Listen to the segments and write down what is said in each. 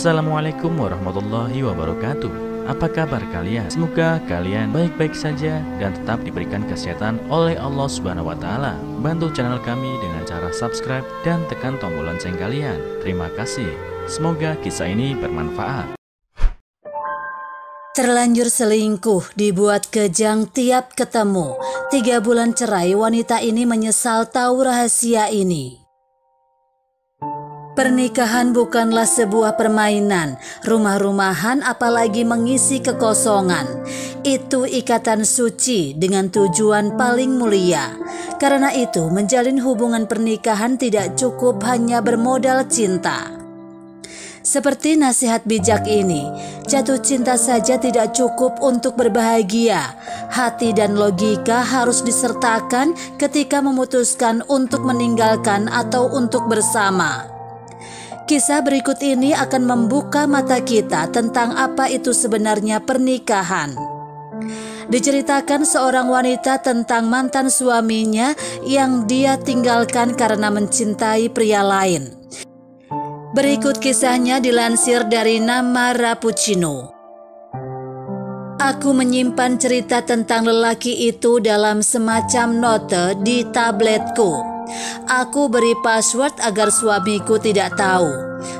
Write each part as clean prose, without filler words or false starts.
Assalamualaikum warahmatullahi wabarakatuh. Apa kabar kalian? Semoga kalian baik-baik saja dan tetap diberikan kesehatan oleh Allah Subhanahu wa Ta'ala. Bantu channel kami dengan cara subscribe dan tekan tombol lonceng kalian. Terima kasih. Semoga kisah ini bermanfaat. Terlanjur selingkuh, dibuat kejang tiap ketemu. 3 bulan cerai, wanita ini menyesal tahu rahasia ini. Pernikahan bukanlah sebuah permainan, rumah-rumahan apalagi mengisi kekosongan. Itu ikatan suci dengan tujuan paling mulia. Karena itu, menjalin hubungan pernikahan tidak cukup hanya bermodal cinta. Seperti nasihat bijak ini, jatuh cinta saja tidak cukup untuk berbahagia. Hati dan logika harus disertakan ketika memutuskan untuk meninggalkan atau untuk bersama. Kisah berikut ini akan membuka mata kita tentang apa itu sebenarnya pernikahan. Diceritakan seorang wanita tentang mantan suaminya yang dia tinggalkan karena mencintai pria lain. Berikut kisahnya dilansir dari Nama Rapuccino. Aku menyimpan cerita tentang lelaki itu dalam semacam note di tabletku. Aku beri password agar suamiku tidak tahu.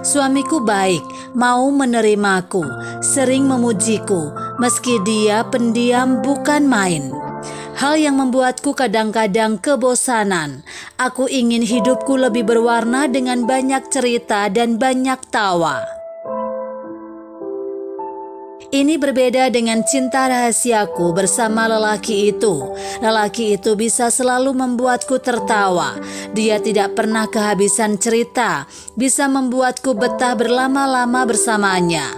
Suamiku baik, mau menerimaku, sering memujiku, meski dia pendiam bukan main. Hal yang membuatku kadang-kadang kebosanan. Aku ingin hidupku lebih berwarna dengan banyak cerita dan banyak tawa. Ini berbeda dengan cinta rahasiaku bersama lelaki itu. Lelaki itu bisa selalu membuatku tertawa. Dia tidak pernah kehabisan cerita, bisa membuatku betah berlama-lama bersamanya.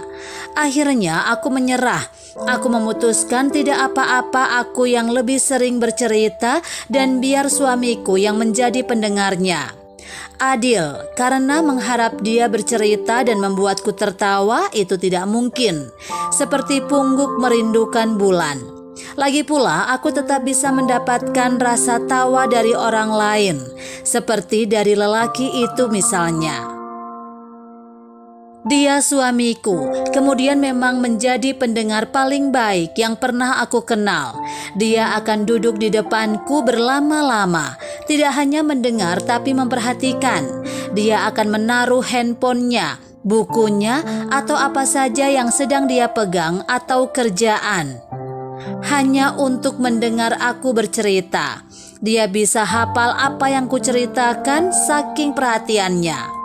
Akhirnya aku menyerah. Aku memutuskan tidak apa-apa aku yang lebih sering bercerita dan biar suamiku yang menjadi pendengarnya. Adil, karena mengharap dia bercerita dan membuatku tertawa itu tidak mungkin. Seperti pungguk merindukan bulan. Lagi pula aku tetap bisa mendapatkan rasa tawa dari orang lain. Seperti dari lelaki itu misalnya. Dia suamiku, kemudian memang menjadi pendengar paling baik yang pernah aku kenal. Dia akan duduk di depanku berlama-lama, tidak hanya mendengar tapi memperhatikan. Dia akan menaruh handphonenya, bukunya, atau apa saja yang sedang dia pegang atau kerjaan. Hanya untuk mendengar aku bercerita. Dia bisa hafal apa yang kuceritakan saking perhatiannya.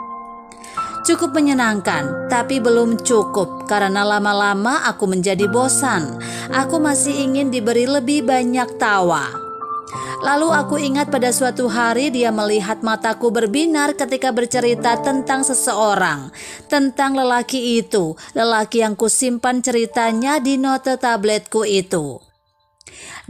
Cukup menyenangkan, tapi belum cukup karena lama-lama aku menjadi bosan. Aku masih ingin diberi lebih banyak tawa. Lalu aku ingat pada suatu hari dia melihat mataku berbinar ketika bercerita tentang seseorang, tentang lelaki itu, lelaki yang kusimpan ceritanya di note tabletku itu.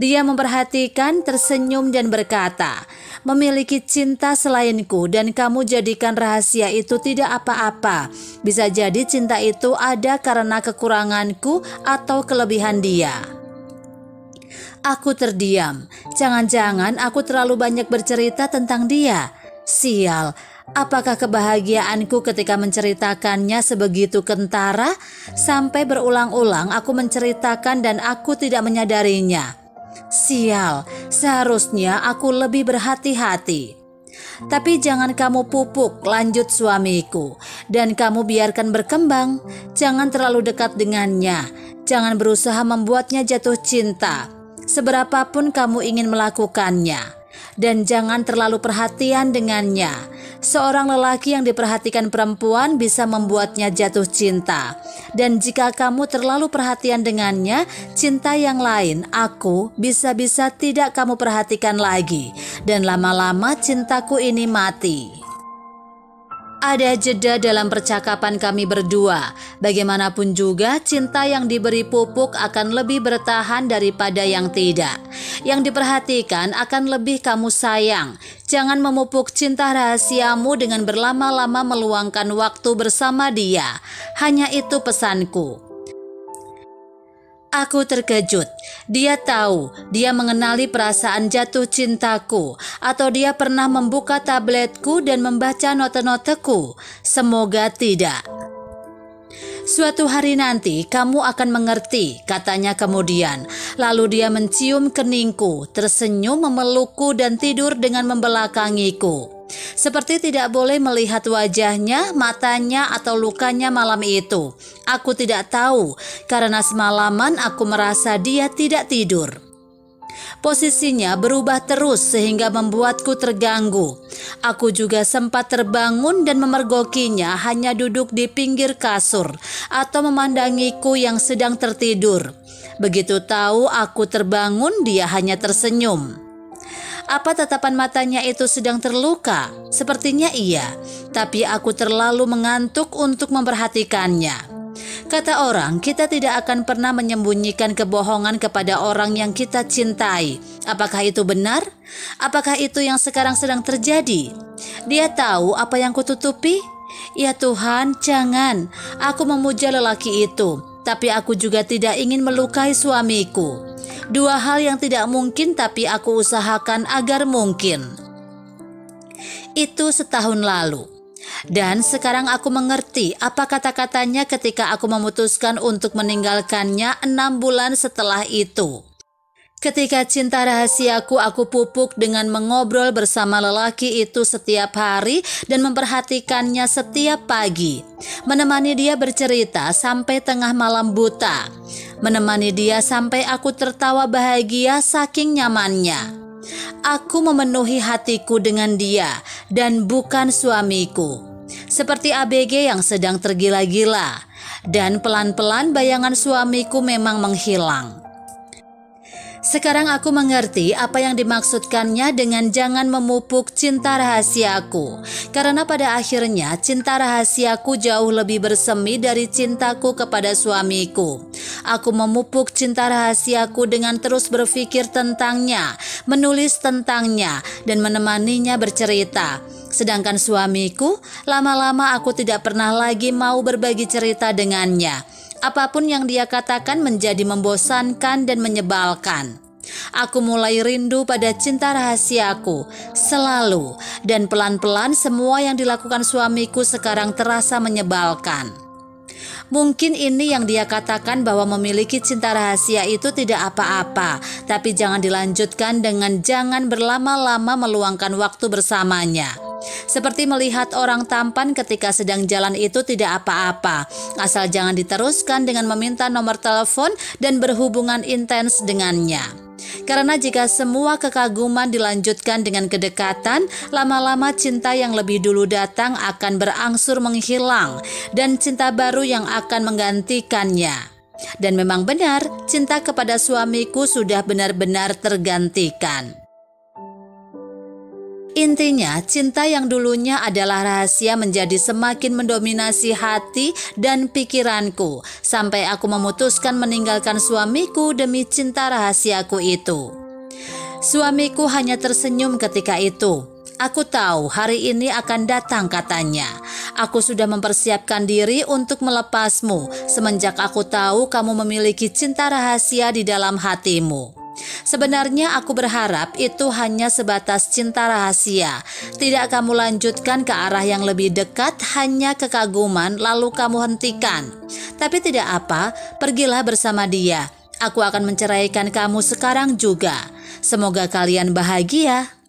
Dia memperhatikan, tersenyum dan berkata, "Memiliki cinta selainku dan kamu jadikan rahasia itu tidak apa-apa. Bisa jadi cinta itu ada karena kekuranganku atau kelebihan dia." Aku terdiam. Jangan-jangan aku terlalu banyak bercerita tentang dia. Sial, apakah kebahagiaanku ketika menceritakannya sebegitu kentara? Sampai berulang-ulang aku menceritakan dan aku tidak menyadarinya. Sial, seharusnya aku lebih berhati-hati. Tapi jangan kamu pupuk, lanjut suamiku, dan kamu biarkan berkembang. Jangan terlalu dekat dengannya. Jangan berusaha membuatnya jatuh cinta, seberapapun kamu ingin melakukannya. Dan jangan terlalu perhatian dengannya. Seorang lelaki yang diperhatikan perempuan bisa membuatnya jatuh cinta. Dan jika kamu terlalu perhatian dengannya, cinta yang lain, aku, bisa-bisa tidak kamu perhatikan lagi. Dan lama-lama cintaku ini mati. Ada jeda dalam percakapan kami berdua. Bagaimanapun juga, cinta yang diberi pupuk akan lebih bertahan daripada yang tidak. Yang diperhatikan akan lebih kamu sayang. Jangan memupuk cinta rahasiamu dengan berlama-lama meluangkan waktu bersama dia. Hanya itu pesanku. Aku terkejut. Dia tahu, dia mengenali perasaan jatuh cintaku, atau dia pernah membuka tabletku dan membaca note-noteku. Semoga tidak. Suatu hari nanti kamu akan mengerti, katanya kemudian. Lalu dia mencium keningku, tersenyum memelukku dan tidur dengan membelakangiku. Seperti tidak boleh melihat wajahnya, matanya atau lukanya malam itu. Aku tidak tahu, karena semalaman aku merasa dia tidak tidur. Posisinya berubah terus sehingga membuatku terganggu. Aku juga sempat terbangun dan memergokinya hanya duduk di pinggir kasur atau memandangiku yang sedang tertidur. Begitu tahu aku terbangun, dia hanya tersenyum. Apa tatapan matanya itu sedang terluka? Sepertinya iya, tapi aku terlalu mengantuk untuk memperhatikannya. Kata orang, kita tidak akan pernah menyembunyikan kebohongan kepada orang yang kita cintai. Apakah itu benar? Apakah itu yang sekarang sedang terjadi? Dia tahu apa yang kututupi? Ya Tuhan, jangan. Aku memuja lelaki itu, tapi aku juga tidak ingin melukai suamiku. Dua hal yang tidak mungkin, tapi aku usahakan agar mungkin. Itu setahun lalu. Dan sekarang aku mengerti apa kata-katanya ketika aku memutuskan untuk meninggalkannya 6 bulan setelah itu. Ketika cinta rahasiaku aku pupuk dengan mengobrol bersama lelaki itu setiap hari dan memperhatikannya setiap pagi. Menemani dia bercerita sampai tengah malam buta. Menemani dia sampai aku tertawa bahagia saking nyamannya. Aku memenuhi hatiku dengan dia dan bukan suamiku. Seperti ABG yang sedang tergila-gila. Dan pelan-pelan bayangan suamiku memang menghilang. Sekarang aku mengerti apa yang dimaksudkannya dengan jangan memupuk cinta rahasiaku. Karena pada akhirnya cinta rahasiaku jauh lebih bersemi dari cintaku kepada suamiku. Aku memupuk cinta rahasiaku dengan terus berpikir tentangnya, menulis tentangnya, dan menemaninya bercerita. Sedangkan suamiku, lama-lama aku tidak pernah lagi mau berbagi cerita dengannya. Apapun yang dia katakan menjadi membosankan dan menyebalkan. Aku mulai rindu pada cinta rahasiaku, selalu, dan pelan-pelan semua yang dilakukan suamiku sekarang terasa menyebalkan. Mungkin ini yang dia katakan bahwa memiliki cinta rahasia itu tidak apa-apa, tapi jangan dilanjutkan dengan jangan berlama-lama meluangkan waktu bersamanya. Seperti melihat orang tampan ketika sedang jalan itu tidak apa-apa, asal jangan diteruskan dengan meminta nomor telepon dan berhubungan intens dengannya. Karena jika semua kekaguman dilanjutkan dengan kedekatan, lama-lama cinta yang lebih dulu datang akan berangsur menghilang dan cinta baru yang akan menggantikannya. Dan memang benar, cinta kepada suamiku sudah benar-benar tergantikan. Intinya, cinta yang dulunya adalah rahasia menjadi semakin mendominasi hati dan pikiranku, sampai aku memutuskan meninggalkan suamiku demi cinta rahasiaku itu. Suamiku hanya tersenyum ketika itu. Aku tahu hari ini akan datang, katanya. Aku sudah mempersiapkan diri untuk melepasmu, semenjak aku tahu kamu memiliki cinta rahasia di dalam hatimu. Sebenarnya aku berharap itu hanya sebatas cinta rahasia. Tidak kamu lanjutkan ke arah yang lebih dekat, hanya kekaguman lalu kamu hentikan. Tapi tidak apa, pergilah bersama dia. Aku akan menceraikan kamu sekarang juga. Semoga kalian bahagia.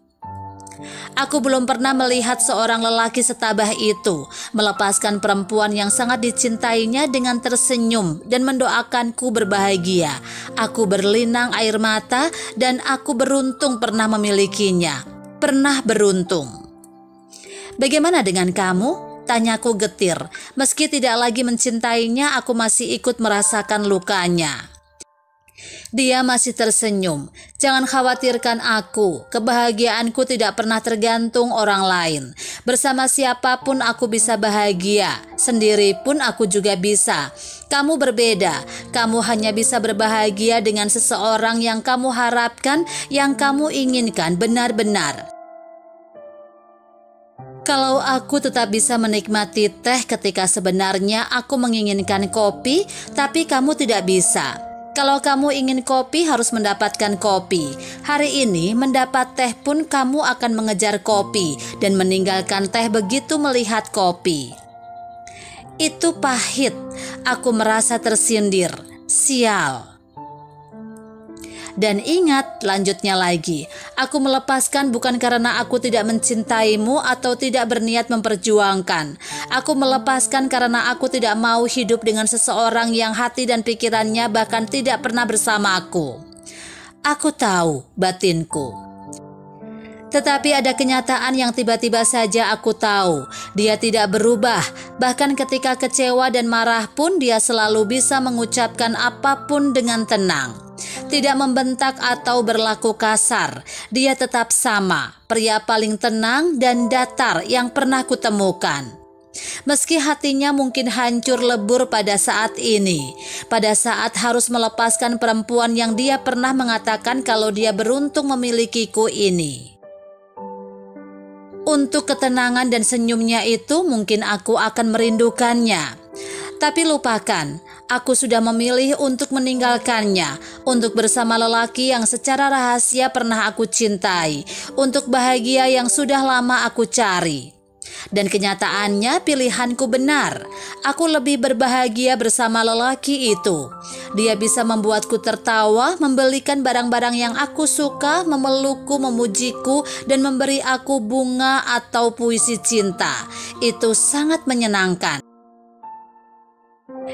Aku belum pernah melihat seorang lelaki setabah itu melepaskan perempuan yang sangat dicintainya dengan tersenyum dan mendoakanku berbahagia. Aku berlinang air mata dan aku beruntung pernah memilikinya. Pernah beruntung. Bagaimana dengan kamu? Tanyaku getir. Meski tidak lagi mencintainya, aku masih ikut merasakan lukanya. Dia masih tersenyum. Jangan khawatirkan aku. Kebahagiaanku tidak pernah tergantung orang lain. Bersama siapapun aku bisa bahagia. Sendiri pun aku juga bisa. Kamu berbeda. Kamu hanya bisa berbahagia dengan seseorang yang kamu harapkan, yang kamu inginkan benar-benar. Kalau aku tetap bisa menikmati teh ketika sebenarnya aku menginginkan kopi, tapi kamu tidak bisa. Kalau kamu ingin kopi, harus mendapatkan kopi. Hari ini mendapat teh pun kamu akan mengejar kopi dan meninggalkan teh begitu melihat kopi. Itu pahit. Aku merasa tersindir. Sial. Dan ingat, lanjutnya lagi, aku melepaskan bukan karena aku tidak mencintaimu atau tidak berniat memperjuangkan. Aku melepaskan karena aku tidak mau hidup dengan seseorang yang hati dan pikirannya bahkan tidak pernah bersama aku. Aku tahu batinku. Tetapi ada kenyataan yang tiba-tiba saja aku tahu. Dia tidak berubah. Bahkan ketika kecewa dan marah pun dia selalu bisa mengucapkan apapun dengan tenang. Tidak membentak atau berlaku kasar. Dia tetap sama, pria paling tenang dan datar yang pernah kutemukan. Meski hatinya mungkin hancur lebur pada saat ini, pada saat harus melepaskan perempuan yang dia pernah mengatakan kalau dia beruntung memilikiku ini. Untuk ketenangan dan senyumnya itu mungkin aku akan merindukannya. Tapi lupakan, aku sudah memilih untuk meninggalkannya, untuk bersama lelaki yang secara rahasia pernah aku cintai, untuk bahagia yang sudah lama aku cari. Dan kenyataannya pilihanku benar. Aku lebih berbahagia bersama lelaki itu. Dia bisa membuatku tertawa, membelikan barang-barang yang aku suka, memelukku, memujiku, dan memberi aku bunga atau puisi cinta. Itu sangat menyenangkan.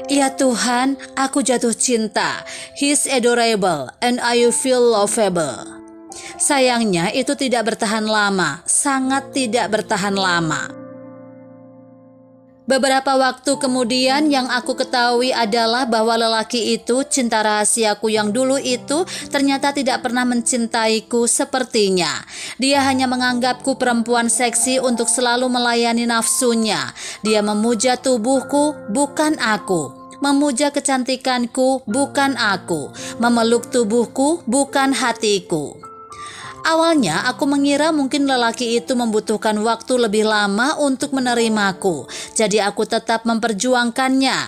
Ya Tuhan, aku jatuh cinta. He's adorable and I feel lovable. Sayangnya itu tidak bertahan lama, sangat tidak bertahan lama. Beberapa waktu kemudian yang aku ketahui adalah bahwa lelaki itu, cinta rahasiaku yang dulu itu, ternyata tidak pernah mencintaiku sepertinya. Dia hanya menganggapku perempuan seksi untuk selalu melayani nafsunya. Dia memuja tubuhku, bukan aku. Memuja kecantikanku, bukan aku. Memeluk tubuhku, bukan hatiku. Awalnya aku mengira mungkin lelaki itu membutuhkan waktu lebih lama untuk menerimaku. Jadi aku tetap memperjuangkannya.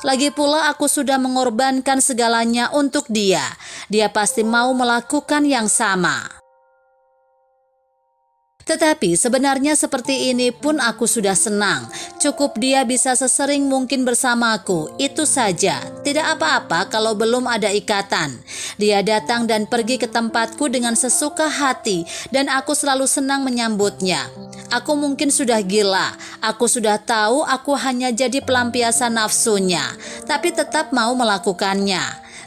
Lagi pula aku sudah mengorbankan segalanya untuk dia. Dia pasti mau melakukan yang sama. Tetapi sebenarnya seperti ini pun aku sudah senang. Cukup dia bisa sesering mungkin bersamaku, itu saja. Tidak apa-apa kalau belum ada ikatan. Dia datang dan pergi ke tempatku dengan sesuka hati dan aku selalu senang menyambutnya. Aku mungkin sudah gila. Aku sudah tahu aku hanya jadi pelampiasan nafsunya, tapi tetap mau melakukannya.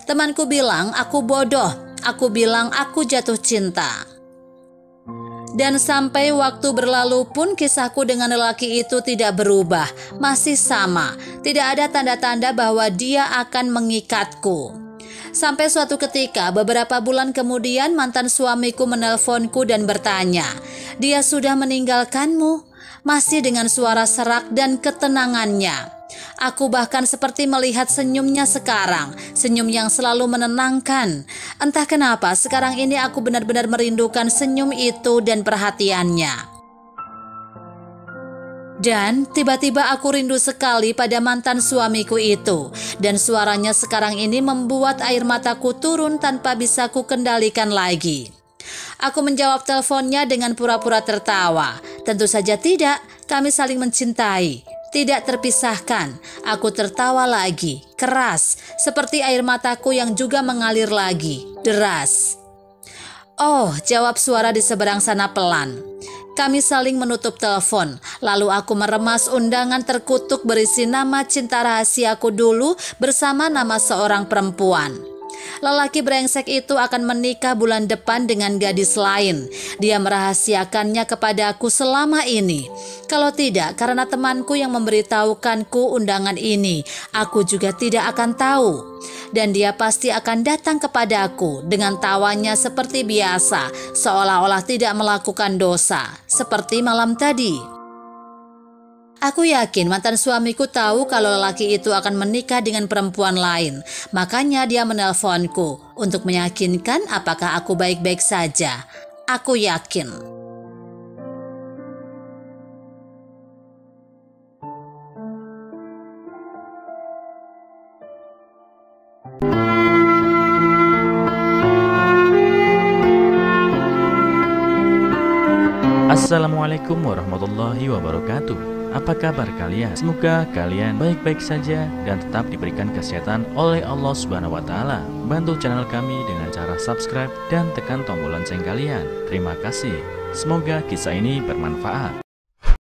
Temanku bilang aku bodoh. Aku bilang aku jatuh cinta. Dan sampai waktu berlalu pun kisahku dengan lelaki itu tidak berubah, masih sama. Tidak ada tanda-tanda bahwa dia akan mengikatku. Sampai suatu ketika beberapa bulan kemudian mantan suamiku menelponku dan bertanya, "Dia sudah meninggalkanmu?" Masih dengan suara serak dan ketenangannya. Aku bahkan seperti melihat senyumnya sekarang, senyum yang selalu menenangkan. Entah kenapa sekarang ini aku benar-benar merindukan senyum itu dan perhatiannya. Dan tiba-tiba aku rindu sekali pada mantan suamiku itu. Dan suaranya sekarang ini membuat air mataku turun tanpa bisa ku kendalikan lagi. Aku menjawab teleponnya dengan pura-pura tertawa. Tentu saja tidak, kami saling mencintai. Tidak terpisahkan. Aku tertawa lagi, keras, seperti air mataku yang juga mengalir lagi, deras. "Oh," jawab suara di seberang sana pelan. Kami saling menutup telepon, lalu aku meremas undangan terkutuk berisi nama cinta rahasiaku dulu bersama nama seorang perempuan. Lelaki brengsek itu akan menikah bulan depan dengan gadis lain. Dia merahasiakannya kepadaku selama ini. Kalau tidak, karena temanku yang memberitahukanku undangan ini, aku juga tidak akan tahu. Dan dia pasti akan datang kepadaku dengan tawanya seperti biasa, seolah-olah tidak melakukan dosa, seperti malam tadi. Aku yakin mantan suamiku tahu kalau lelaki itu akan menikah dengan perempuan lain. Makanya dia menelponku untuk meyakinkan apakah aku baik-baik saja. Aku yakin. Assalamualaikum warahmatullahi wabarakatuh. Apa kabar kalian? Semoga kalian baik-baik saja dan tetap diberikan kesehatan oleh Allah Subhanahu wa taala. Bantu channel kami dengan cara subscribe dan tekan tombol lonceng kalian. Terima kasih. Semoga kisah ini bermanfaat.